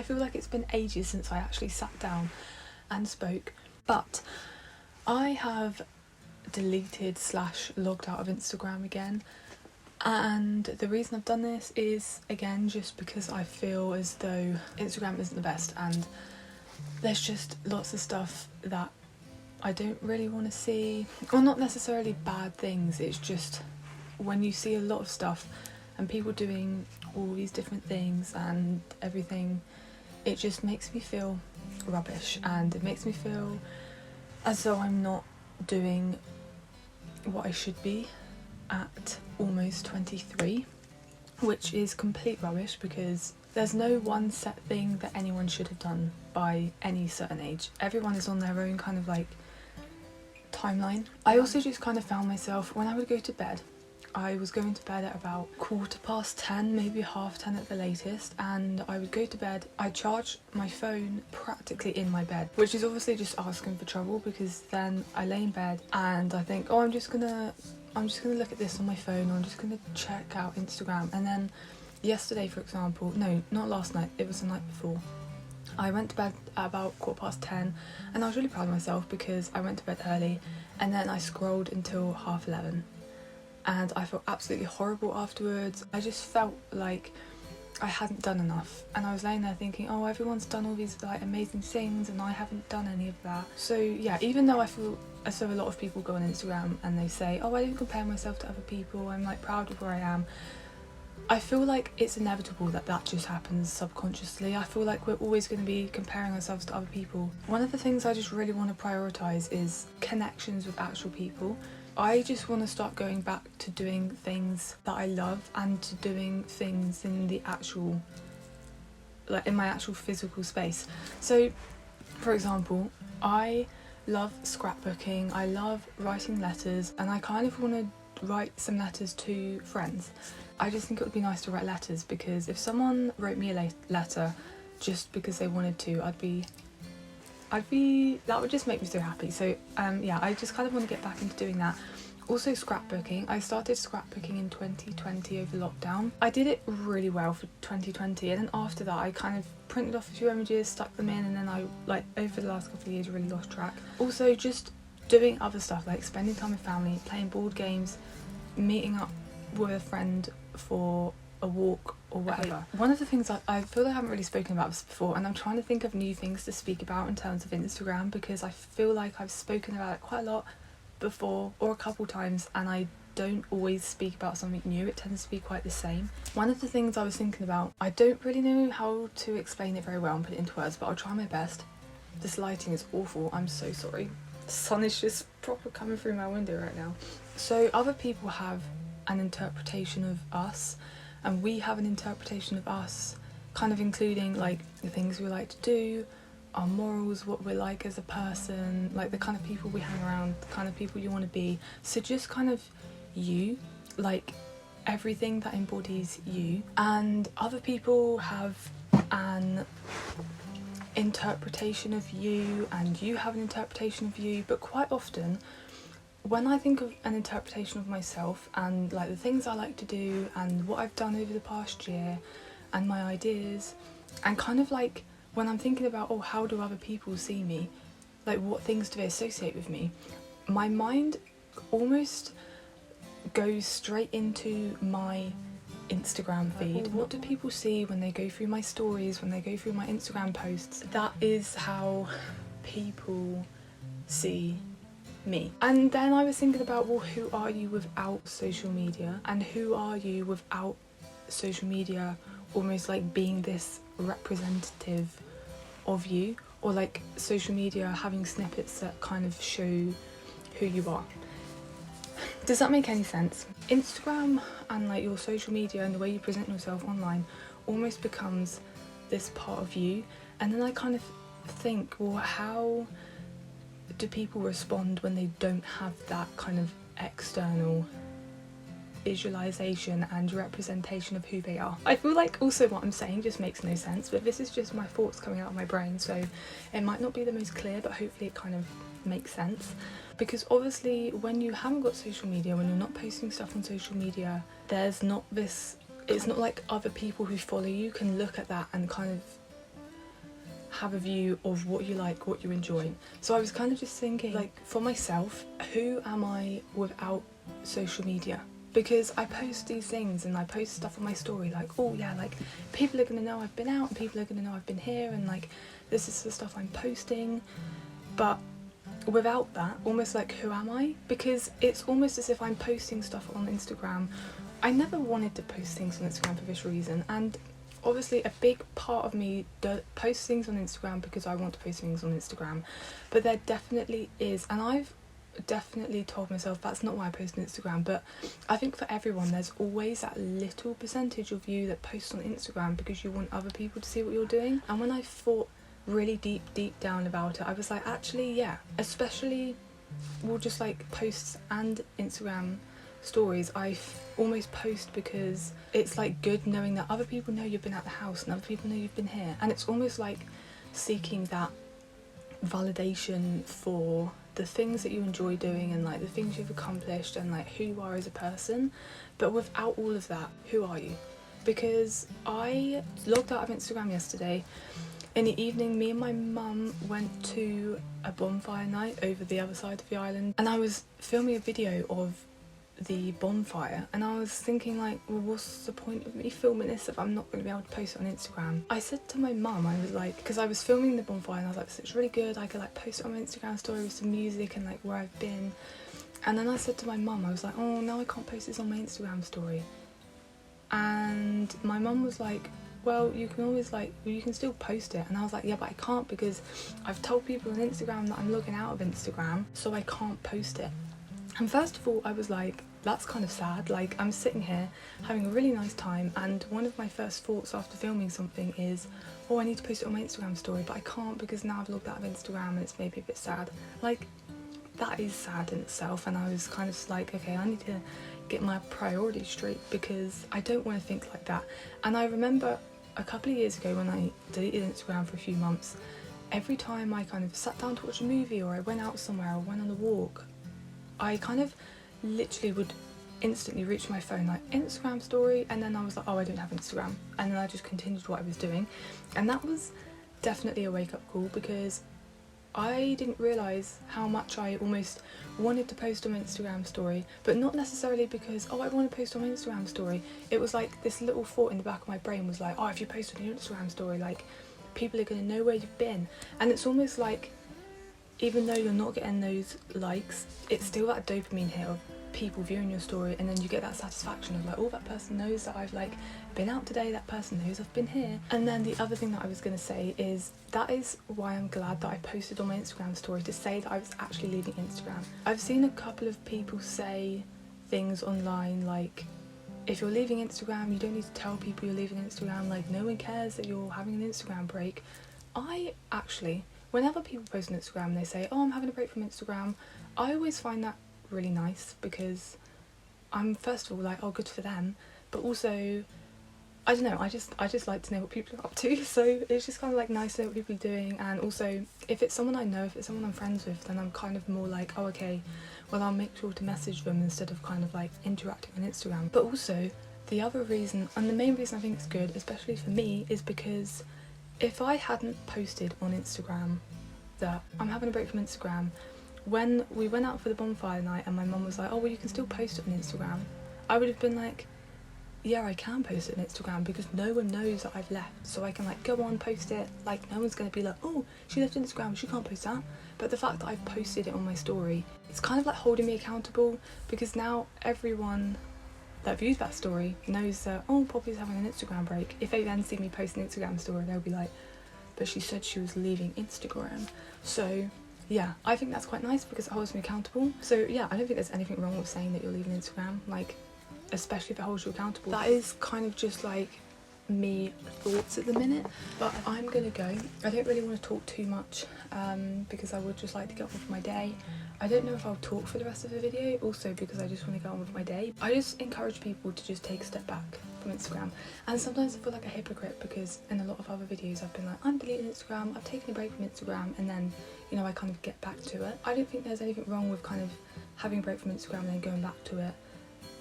I feel like it's been ages since I actually sat down and spoke, but I have deleted / logged out of Instagram again, and the reason I've done this is again just because I feel as though Instagram isn't the best, and there's just lots of stuff that I don't really want to see. Well, not necessarily bad things, it's just when you see a lot of stuff and people doing all these different things and everything, it just makes me feel rubbish, and it makes me feel as though I'm not doing what I should be at almost 23, which is complete rubbish because there's no one set thing that anyone should have done by any certain age. Everyone is on their own kind of like timeline. I also just kind of found myself, when I would go to bed, I was going to bed at about 10:15, maybe 10:30 at the latest, and I would go to bed. I charge my phone practically in my bed, which is obviously just asking for trouble, because then I lay in bed and I think, oh, I'm just gonna look at this on my phone, or I'm just gonna check out Instagram. And then yesterday, for example, no, not last night, it was the night before, I went to bed at about 10:15, and I was really proud of myself because I went to bed early, and then I scrolled until 11:30. And I felt absolutely horrible afterwards. I just felt like I hadn't done enough, and I was laying there thinking, oh, everyone's done all these like amazing things and I haven't done any of that. So yeah, even though I feel as though a lot of people go on Instagram and they say, oh, I don't compare myself to other people, I'm like proud of where I am, I feel like it's inevitable that that just happens subconsciously. I feel like we're always going to be comparing ourselves to other people. One of the things I just really want to prioritise is connections with actual people. I just want to start going back to doing things that I love, and to doing things in the actual, like in my actual physical space. So, for example, I love scrapbooking, I love writing letters, and I kind of want to write some letters to friends. I just think it would be nice to write letters, because if someone wrote me a letter just because they wanted to, that would just make me so happy. So yeah, I just kind of want to get back into doing that. Also scrapbooking. I started scrapbooking in 2020 over lockdown. I did it really well for 2020, and then after that I kind of printed off a few images, stuck them in, and then I, like, over the last couple of years, really lost track. Also just doing other stuff, like spending time with family, playing board games, meeting up with a friend for a walk or whatever. One of the things I feel like I haven't really spoken about this before, and I'm trying to think of new things to speak about in terms of Instagram, because I feel like I've spoken about it quite a lot before, or a couple times, and I don't always speak about something new. It tends to be quite the same. One of the things I was thinking about, I don't really know how to explain it very well and put it into words, but I'll try my best. This lighting is awful, I'm so sorry. The sun is just proper coming through my window right now. So other people have an interpretation of us, and we have an interpretation of us, kind of including like the things we like to do, our morals, what we're like as a person, like the kind of people we hang around, the kind of people you want to be. So just kind of you, like everything that embodies you. And other people have an interpretation of you, and you have an interpretation of you. But quite often when I think of an interpretation of myself, and like the things I like to do and what I've done over the past year and my ideas, and kind of like when I'm thinking about, oh, how do other people see me, like what things do they associate with me, my mind almost goes straight into my Instagram feed. What do people see when they go through my stories, when they go through my Instagram posts? That is how people see me. And then I was thinking about, well, who are you without social media, and who are you without social media almost like being this representative of you, or like social media having snippets that kind of show who you are. Does that make any sense? Instagram and like your social media and the way you present yourself online almost becomes this part of you, and then I kind of think, well, how do people respond when they don't have that kind of external visualization and representation of who they are? I feel like also what I'm saying just makes no sense, but this is just my thoughts coming out of my brain, so it might not be the most clear, but hopefully it kind of makes sense. Because obviously when you haven't got social media, when you're not posting stuff on social media, there's not this, it's not like other people who follow you can look at that and kind of have a view of what you like, what you enjoy. So I was kind of just thinking, like, for myself, who am I without social media? Because I post these things and I post stuff on my story like, oh yeah, like people are gonna know I've been out and people are gonna know I've been here and like this is the stuff I'm posting. But without that, almost like, who am I? Because it's almost as if I'm posting stuff on Instagram. I never wanted to post things on Instagram for this reason, and obviously a big part of me posts things on Instagram because I want to post things on Instagram, but there definitely is, and I've definitely told myself that's not why I post on Instagram, but I think for everyone there's always that little percentage of you that posts on Instagram because you want other people to see what you're doing. And when I thought really deep down about it, I was like, actually yeah, especially just like posts and Instagram stories, I almost post because it's like good knowing that other people know you've been at the house and other people know you've been here, and it's almost like seeking that validation for the things that you enjoy doing and like the things you've accomplished and like who you are as a person. But without all of that, who are you? Because I logged out of Instagram yesterday. In the evening, me and my mum went to a bonfire night over the other side of the island, and I was filming a video of the bonfire, and I was thinking like, well, what's the point of me filming this if I'm not going to be able to post it on Instagram? I said to my mum, I was like, because I was filming the bonfire and I was like, this looks really good, I could like post it on my Instagram story with some music and like where I've been. And then I said to my mum, I was like, oh, now I can't post this on my Instagram story. And my mum was like, well, you can always like, well, you can still post it. And I was like, yeah, but I can't because I've told people on Instagram that I'm logging out of Instagram, so I can't post it. And first of all, I was like, that's kind of sad. Like, I'm sitting here having a really nice time, and one of my first thoughts after filming something is, oh, I need to post it on my Instagram story, but I can't because now I've logged out of Instagram and it's maybe a bit sad. Like, that is sad in itself. And I was kind of like, okay, I need to get my priorities straight because I don't want to think like that. And I remember a couple of years ago when I deleted Instagram for a few months, every time I kind of sat down to watch a movie or I went out somewhere or went on a walk, I kind of literally would instantly reach my phone like Instagram story, and then I was like, oh, I don't have Instagram, and then I just continued what I was doing. And that was definitely a wake-up call because I didn't realise how much I almost wanted to post on my Instagram story, but not necessarily because, oh, I want to post on my Instagram story. It was like this little thought in the back of my brain was like, oh, if you post on your Instagram story, like people are going to know where you've been. And it's almost like, even though you're not getting those likes, it's still that dopamine hit of people viewing your story, and then you get that satisfaction of like, oh, that person knows that I've like been out today, that person knows I've been here. And then the other thing that I was going to say is that is why I'm glad that I posted on my Instagram story to say that I was actually leaving Instagram. I've seen a couple of people say things online like, if you're leaving Instagram, you don't need to tell people you're leaving Instagram, like no one cares that you're having an Instagram break. I actually, whenever people post on Instagram and they say, oh, I'm having a break from Instagram, I always find that really nice because I'm first of all like, oh, good for them, but also, I don't know, I just like to know what people are up to, so it's just kind of like nice to know what people are doing. And also, if it's someone I know, if it's someone I'm friends with, then I'm kind of more like, oh, okay, well, I'll make sure to message them instead of kind of like interacting on Instagram. But also, the other reason, and the main reason I think it's good, especially for me, is because if I hadn't posted on Instagram that I'm having a break from Instagram, when we went out for the bonfire night and my mum was like, oh, well, you can still post it on Instagram, I would have been like, yeah, I can post it on Instagram because no one knows that I've left, so I can like go on, post it, like no one's going to be like, oh, she left Instagram, she can't post that. But the fact that I've posted it on my story, it's kind of like holding me accountable, because now everyone that views that story knows that, oh, Poppy's having an Instagram break. If they then see me post an Instagram story, they'll be like, but she said she was leaving Instagram. So yeah, I think that's quite nice because it holds me accountable. So yeah, I don't think there's anything wrong with saying that you're leaving Instagram, like, especially if it holds you accountable. That is kind of just like me thoughts at the minute, but I'm gonna go. I don't really want to talk too much because I would just like to get on with my day. I don't know if I'll talk for the rest of the video, also because I just want to get on with my day. I just encourage people to just take a step back from Instagram, and sometimes I feel like a hypocrite because in a lot of other videos I've been like, I'm deleting Instagram, I've taken a break from Instagram, and then, you know, I kind of get back to it. I don't think there's anything wrong with kind of having a break from Instagram and then going back to it,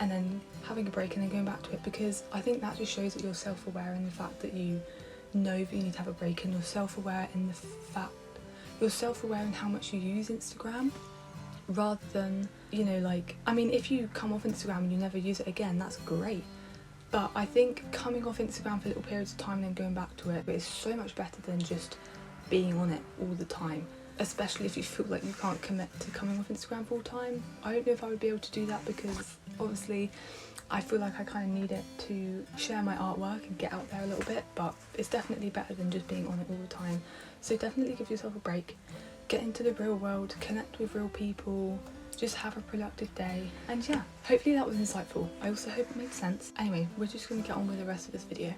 and then having a break and then going back to it, because I think that just shows that you're self-aware in the fact that you know that you need to have a break, and you're self-aware in the fact, you're self-aware in how much you use Instagram, rather than, you know, like, I mean, if you come off Instagram and you never use it again, that's great. But I think coming off Instagram for little periods of time and then going back to it is so much better than just being on it all the time, especially if you feel like you can't commit to coming off Instagram full time. I don't know if I would be able to do that, because obviously I feel like I kind of need it to share my artwork and get out there a little bit, but it's definitely better than just being on it all the time. So definitely give yourself a break, get into the real world, connect with real people, just have a productive day, and yeah, hopefully that was insightful. I also hope it made sense. Anyway, we're just going to get on with the rest of this video.